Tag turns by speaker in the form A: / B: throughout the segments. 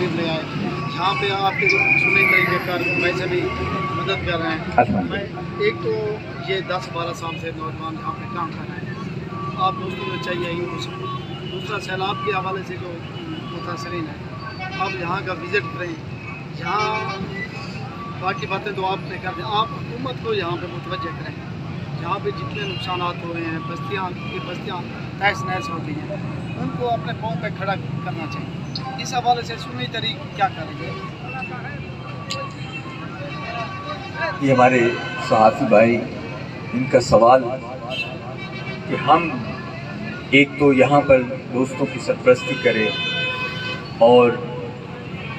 A: तशरीफ ले आए। यहाँ पे आपके सुनी तरीके कार वैसे भी मदद कर रहे हैं। मैं एक तो ये 10-12 साल से नौजवान यहाँ पे काम कर रहे हैं, आप दोस्तों को चाहिए ही हो सके। दूसरा सैलाब के हवाले से जो मुतासरीन है, आप यहाँ का विज़िट करें। यहाँ बाकी बातें तो आपने कर दी, आप हुकूमत को यहाँ पे मुतवज्जह करें। यहाँ पे जितने नुकसान हुए हैं, बस्तियाँ तहस नहस हो गई हैं, उनको अपने पाँव पे खड़ा करना चाहिए। इस हवाले से सुनी तरीक क्या करेंगे?
B: ये हमारे सहाफ़ी भाई, इनका सवाल कि हम एक तो यहाँ पर दोस्तों की सरपरस्ती करें और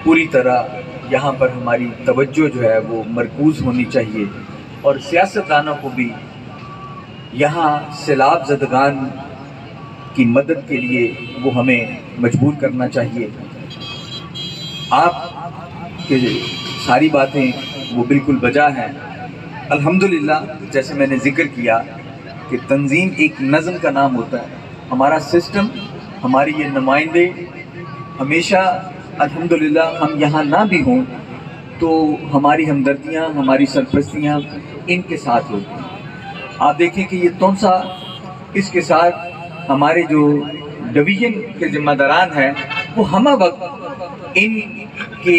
B: पूरी तरह यहाँ पर हमारी तवज्जो जो है वो मरकूज़ होनी चाहिए, और सियासतदानों को भी यहाँ सैलाब ज़दगान की मदद के लिए वो हमें मजबूर करना चाहिए। आप के सारी बातें वो बिल्कुल बजा हैं। अल्हम्दुलिल्लाह, जैसे मैंने ज़िक्र किया कि तंज़ीम एक नज़म का नाम होता है। हमारा सिस्टम, हमारे ये नुमाइंदे हमेशा अल्हम्दुलिल्लाह हम यहाँ ना भी हों तो हमारी हमदर्दियाँ, हमारी सरपरस्तियाँ इनके साथ होती हैं। आप देखें कि ये तौंसा, इसके साथ हमारे जो डिवीज़न के ज़िम्मेदारान हैं वो हम वक्त इनके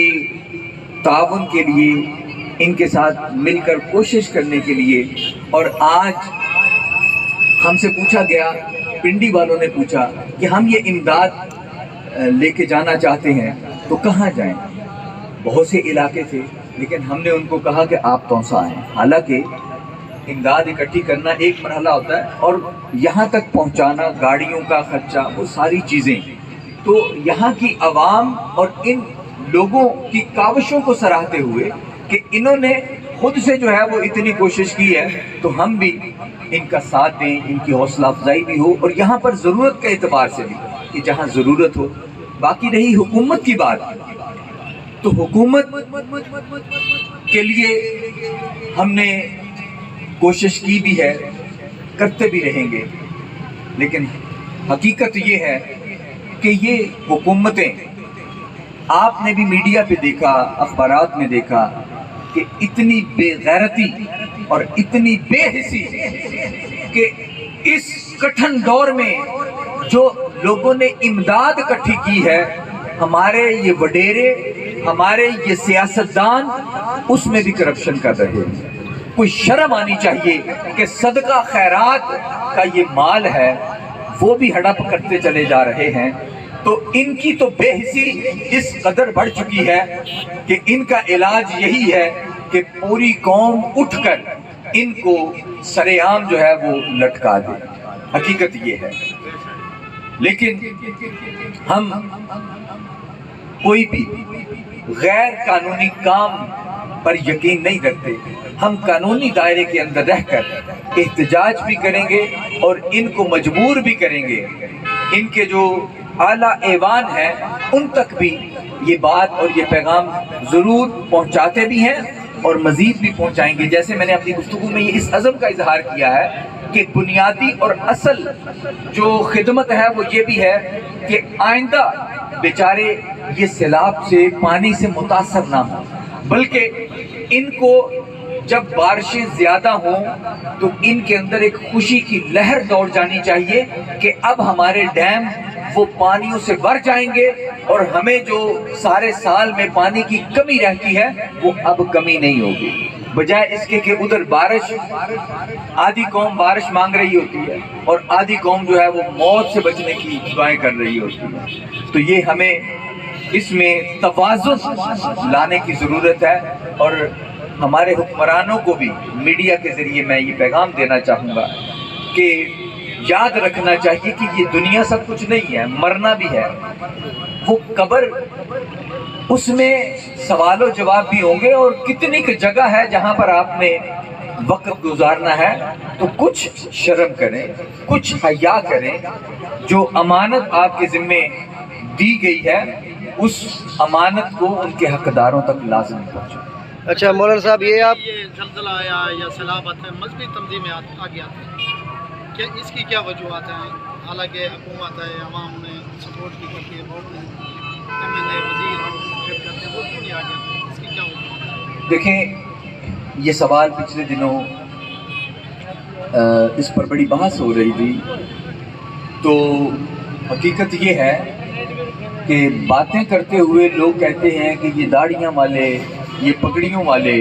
B: ताउन के लिए, इनके साथ मिलकर कोशिश करने के लिए। और आज हमसे पूछा गया, पिंडी वालों ने पूछा कि हम ये इमदाद लेके जाना चाहते हैं तो कहाँ जाएं। बहुत से इलाके थे, लेकिन हमने उनको कहा कि आप तौंसा आएँ। हालांकि इमदाद इकट्ठी करना एक मरहला होता है और यहाँ तक पहुँचाना, गाड़ियों का खर्चा, वो सारी चीज़ें, तो यहाँ की आवाम और इन लोगों की काविशों को सराहते हुए कि इन्होंने खुद से जो है वो इतनी कोशिश की है, तो हम भी इनका साथ दें, इनकी हौसला अफजाई भी हो, और यहाँ पर ज़रूरत के एतबार से भी कि जहाँ ज़रूरत हो। बाकी रही हुकूमत की बात, तो हुकूमत के लिए हमने कोशिश की भी है, करते भी रहेंगे, लेकिन हकीकत ये है कि ये हुकूमतें, आपने भी मीडिया पे देखा, अखबारात में देखा कि इतनी बेगैरती और इतनी बेहिसी कि इस कठिन दौर में जो लोगों ने इमदाद इकट्ठी की है, हमारे ये वडेरे, हमारे ये सियासतदान उसमें भी करप्शन कर रहे हैं। कोई शर्म आनी चाहिए कि सदका खैरात का ये माल है वो भी हड़प करते चले जा रहे हैं। तो इनकी तो बेहिसी इस कदर बढ़ चुकी है कि इनका इलाज यही है कि पूरी कौम उठकर इनको सरेआम जो है वो लटका दे। हकीकत ये है। लेकिन हम कोई भी गैर कानूनी काम पर यकीन नहीं रखते। हम कानूनी दायरे के अंदर रहकर एहतजाज भी करेंगे और इनको मजबूर भी करेंगे। इनके जो आला ऐवान हैं उन तक भी ये बात और ये पैगाम ज़रूर पहुंचाते भी हैं और मज़ीद भी पहुंचाएंगे। जैसे मैंने अपनी गुफ्तगू में ये इस अज़म का इजहार किया है कि बुनियादी और असल जो खिदमत है वो ये भी है कि आइंदा बेचारे ये सैलाब से, पानी से मुतासर ना हो, बल्कि इनको जब बारिशें ज़्यादा हों तो इनके अंदर एक खुशी की लहर दौड़ जानी चाहिए कि अब हमारे डैम वो पानियों से भर जाएंगे और हमें जो सारे साल में पानी की कमी रहती है वो अब कमी नहीं होगी। बजाय इसके कि उधर बारिश, आधी कौम बारिश मांग रही होती है और आधी कौम जो है वो मौत से बचने की दुआएं कर रही होती है। तो ये हमें इसमें तवाज़ुन लाने की ज़रूरत है। और हमारे हुक्मरानों को भी मीडिया के ज़रिए मैं ये पैगाम देना चाहूँगा कि याद रखना चाहिए कि ये दुनिया सब कुछ नहीं है, मरना भी है। वो कब्र, उसमें सवालों जवाब भी होंगे और कितनी की जगह है जहाँ पर आपने वक्त गुजारना है। तो कुछ शर्म करें, कुछ हया करें। जो अमानत आपके ज़िम्मे दी गई है उस अमानत को उनके हकदारों तक लाज़मी पहुँचाएं।
A: अच्छा मौलाना साहब, ये ज़लज़ला आया या सैलाब आते हैं, मजहबी तंजीमें आगे आती हैं, क्या इसकी क्या वजूहत हैं? हालांकि हुकूमत है, अवाम ने सपोर्ट भी करती है, बहुत MLA, वज़ीर क्या होगा?
B: देखें, ये सवाल पिछले दिनों इस पर बड़ी बहस हो रही थी। तो हकीकत ये है कि बातें करते हुए लोग कहते हैं कि ये दाढ़ियाँ वाले, ये पगड़ियों वाले,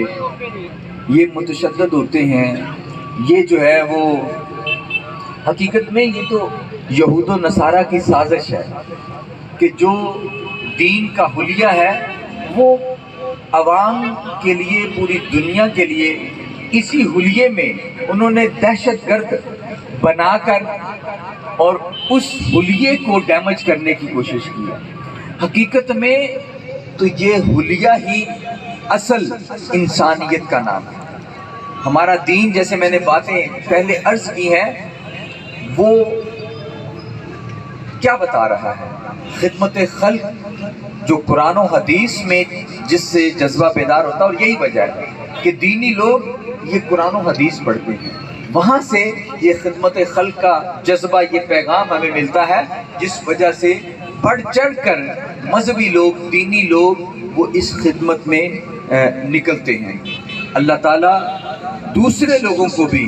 B: ये मुतशद्दद होते हैं, ये जो है वो हकीकत में ये तो यहूद व नसारा की साजिश है कि जो दीन का हुलिया है वो अवाम के लिए, पूरी दुनिया के लिए इसी हुलिये में उन्होंने दहशतगर्द बनाकर और उस हुलिये को डैमेज करने की कोशिश की है। हकीकत में तो ये हुलिया ही असल इंसानियत का नाम है। हमारा दीन, जैसे मैंने बातें पहले अर्ज की हैं, वो क्या बता रहा है? खिदमत खल्क जो कुरान और हदीस में जिससे जज्बा बेदार होता है, और यही वजह है कि दीनी लोग ये कुरान और हदीस पढ़ते हैं, वहाँ से ये खिदमत खल्क का जज्बा, ये पैगाम हमें मिलता है, जिस वजह से बढ़ चढ़ कर मजहबी लोग, दीनी लोग वो इस खिदमत में निकलते हैं। अल्लाह ताला दूसरे लोगों को भी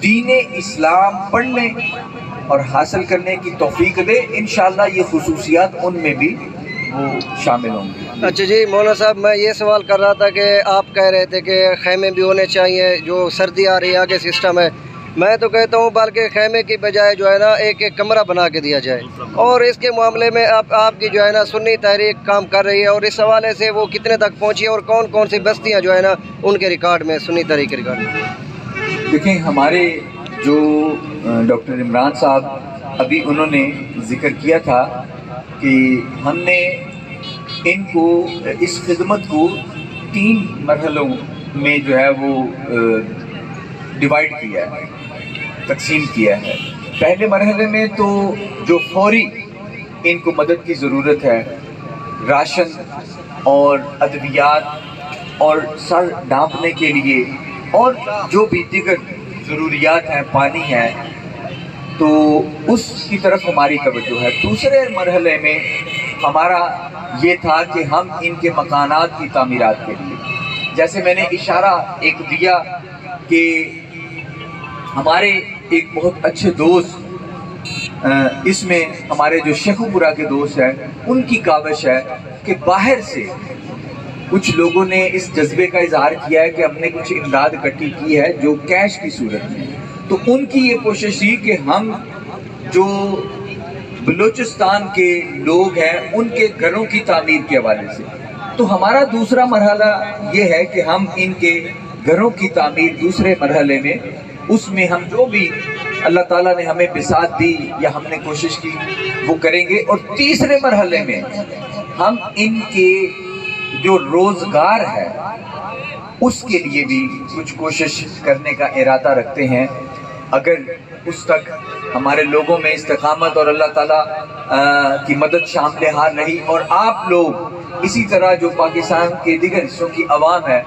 B: दीन इस्लाम पढ़ने और हासिल करने की तौफीक दे। इंशाअल्लाह ये खुसूसियात उनमें भी वो शामिल होंगे।
C: अच्छा जी मौलाना साहब, मैं ये सवाल कर रहा था कि आप कह रहे थे कि खैमे भी होने चाहिए, जो सर्दी आ रही है आगे सिस्टम है। मैं तो कहता हूँ बल्कि खैमे की बजाय जो है ना एक एक कमरा बना के दिया जाए। और इसके मामले में आपकी जो है ना सुन्नी तहरीक काम कर रही है, और इस हवाले से वो कितने तक पहुँची और कौन कौन सी बस्तियाँ जो है ना उनके रिकॉर्ड में, सुन्नी तहरीक के रिकॉर्ड में?
B: देखें, हमारे जो डॉक्टर इमरान साहब अभी उन्होंने जिक्र किया था कि हमने इनको, इस खिदमत को 3 मरहलों में जो है वो डिवाइड किया है, तकसीम किया है। पहले मरहले में तो जो फौरी इनको मदद की ज़रूरत है, राशन और अद्वियात और सर ढांपने के लिए और जो भी दीगर ज़रूरियात हैं, पानी है, तो उसकी तरफ हमारी तवज्जो है। दूसरे मरहले में हमारा ये था कि हम इनके मकानात की तामीरात के लिए, जैसे मैंने इशारा एक दिया कि हमारे एक बहुत अच्छे दोस्त, इसमें हमारे जो शेखुपुरा के दोस्त हैं, उनकी काविश है कि बाहर से कुछ लोगों ने इस जज्बे का इजहार किया है कि हमने कुछ इमदाद इकट्ठी की है जो कैश की सूरत में। तो उनकी ये कोशिश थी कि हम जो बलूचिस्तान के लोग हैं उनके घरों की तामीर के हवाले से, तो हमारा दूसरा मरहला ये है कि हम इनके घरों की तामीर दूसरे मरहले में, उसमें हम जो भी अल्लाह ताला ने हमें बिसात दी या हमने कोशिश की वो करेंगे। और तीसरे मरहले में हम इनके जो रोज़गार है उसके लिए भी कुछ कोशिश करने का इरादा रखते हैं। अगर उस तक हमारे लोगों में इस्तिकामत और अल्लाह ताला की मदद शामिल हार रही और आप लोग इसी तरह जो पाकिस्तान के दीगर हिस्सों की आवाम है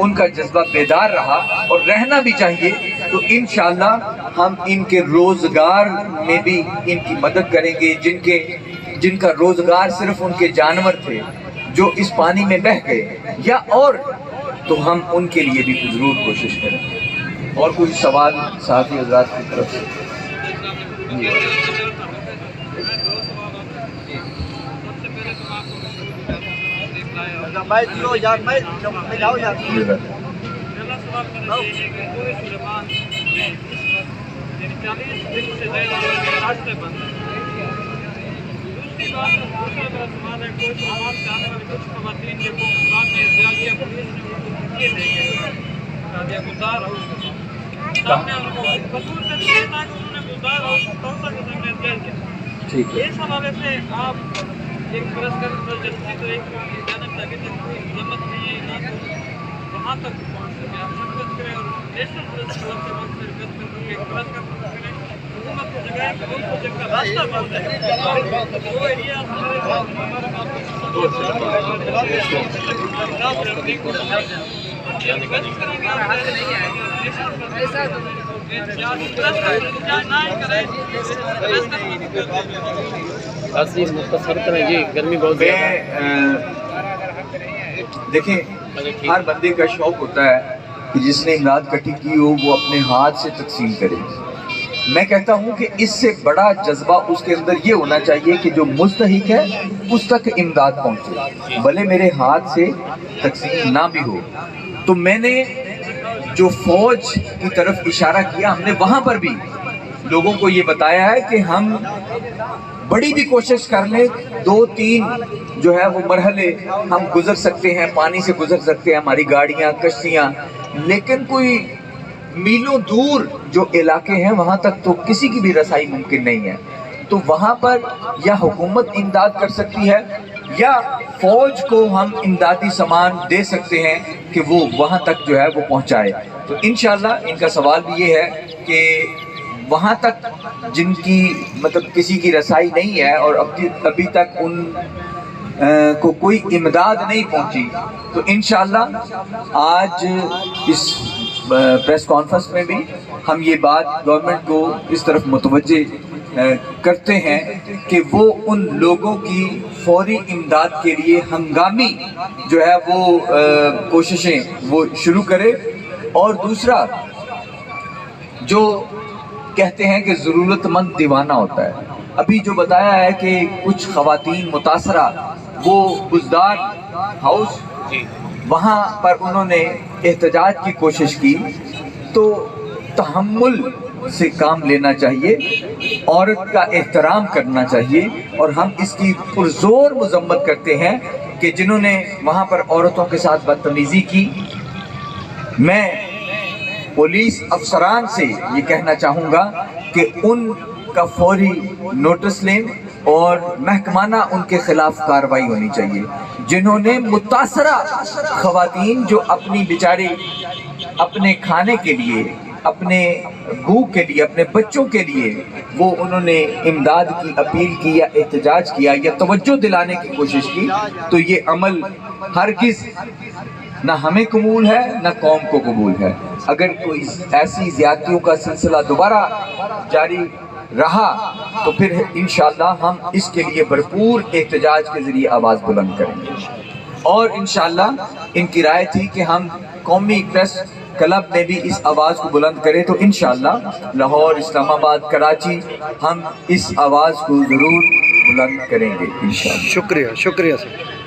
B: उनका जज्बा बेदार रहा और रहना भी चाहिए, तो इंशाअल्लाह हम इनके रोज़गार में भी इनकी मदद करेंगे। जिनका रोज़गार सिर्फ उनके जानवर थे जो इस पानी में बह गए या और, तो हम उनके लिए भी ज़रूर कोशिश करें। और कुछ सवाल साथी हज़रात की तरफ से? ठीक है।
D: इस हवाले से आप एक पुरस्कार जल्दी तो एक जानब अभी तक कोई जमत नहीं है, ना तो वहाँ तक पहुँच सके आप शिरकत करें और नेशनल पुरस्कार से वक्त शिरकत करके एक पुरस्कार करें। हुकूमत को जगह है, उनको जगह रास्ता बंद है और वो एरिया
B: मुख्तसर करें जी, गर्मी बहुत। देखें, ہر بندے کا شوق ہوتا ہے کہ جس نے امداد اکٹھی کی ہو وہ اپنے ہاتھ سے تقسیم کرے. میں کہتا ہوں کہ اس سے بڑا جذبہ اس کے اندر یہ ہونا چاہیے کہ جو مستحق ہے اس تک امداد پہنچے، بھلے میرے ہاتھ سے تقسیم نہ بھی ہو. تو میں نے جو فوج کی طرف اشارہ کیا، ہم نے وہاں پر بھی لوگوں کو یہ بتایا ہے کہ ہم بڑی بھی کوشش کر لیں، 2-3 جو ہے وہ مرحلے ہم گزر سکتے ہیں، پانی سے گزر سکتے ہیں، ہماری گاڑیاں، کشتیاں، لیکن کوئی میلوں دور جو علاقے ہیں وہاں تک تو کسی کی بھی رسائی ممکن نہیں ہے. تو وہاں پر یا حکومت امداد کر سکتی ہے یا فوج کو ہم امدادی سامان دے سکتے ہیں کہ وہ وہاں تک جو ہے وہ پہنچائے. تو انشاءاللہ ان کا سوال بھی یہ ہے کہ وہاں تک جن کی مطلب کسی کی رسائی نہیں ہے اور ابھی تک ان کو کوئی امداد نہیں پہنچی، تو انشاءاللہ آج اس پریس کانفرنس میں بھی ہم یہ بات گورنمنٹ کو اس طرف متوجہ کرتے ہیں کہ وہ ان لوگوں کی فوری امداد کے لیے ہنگامی جو ہے وہ کوششیں وہ شروع کرے. اور دوسرا، جو کہتے ہیں کہ ضرورت مند دیوانہ ہوتا ہے، ابھی جو بتایا ہے کہ کچھ خواتین متاثرہ وہ بزدار ہاؤس وہاں پر انہوں نے احتجاج کی کوشش کی، تو تحمل سے کام لینا چاہیے، عورت کا احترام کرنا چاہیے. اور ہم اس کی پرزور مذمت کرتے ہیں کہ جنہوں نے وہاں پر عورتوں کے ساتھ بدتمیزی کی. میں پولیس افسران سے یہ کہنا چاہوں گا کہ ان کا فوری نوٹس لیں اور محکمانہ ان کے خلاف کارروائی ہونی چاہیے، جنہوں نے متاثرہ خواتین جو اپنی بیچاری اپنے کھانے کے لیے، اپنے بھوک کے لیے، اپنے بچوں کے لیے وہ انہوں نے امداد کی اپیل کی یا احتجاج کیا یا توجہ دلانے کی کوشش کی. تو یہ عمل ہرگز نہ ہمیں قبول ہے نہ قوم کو قبول ہے. اگر کوئی ایسی زیادتیوں کا سلسلہ دوبارہ جاری رہا تو پھر انشاءاللہ ہم اس کے لیے بھرپور احتجاج کے ذریعے آواز بلند کریں گے. اور انشاءاللہ ان کی رائے تھی کہ ہم قومی پریس کلب میں بھی اس آواز کو بلند کریں، تو انشاءاللہ لاہور، اسلام آباد، کراچی ہم اس آواز کو ضرور بلند کریں گے انشاءاللہ.
C: شکریہ سر.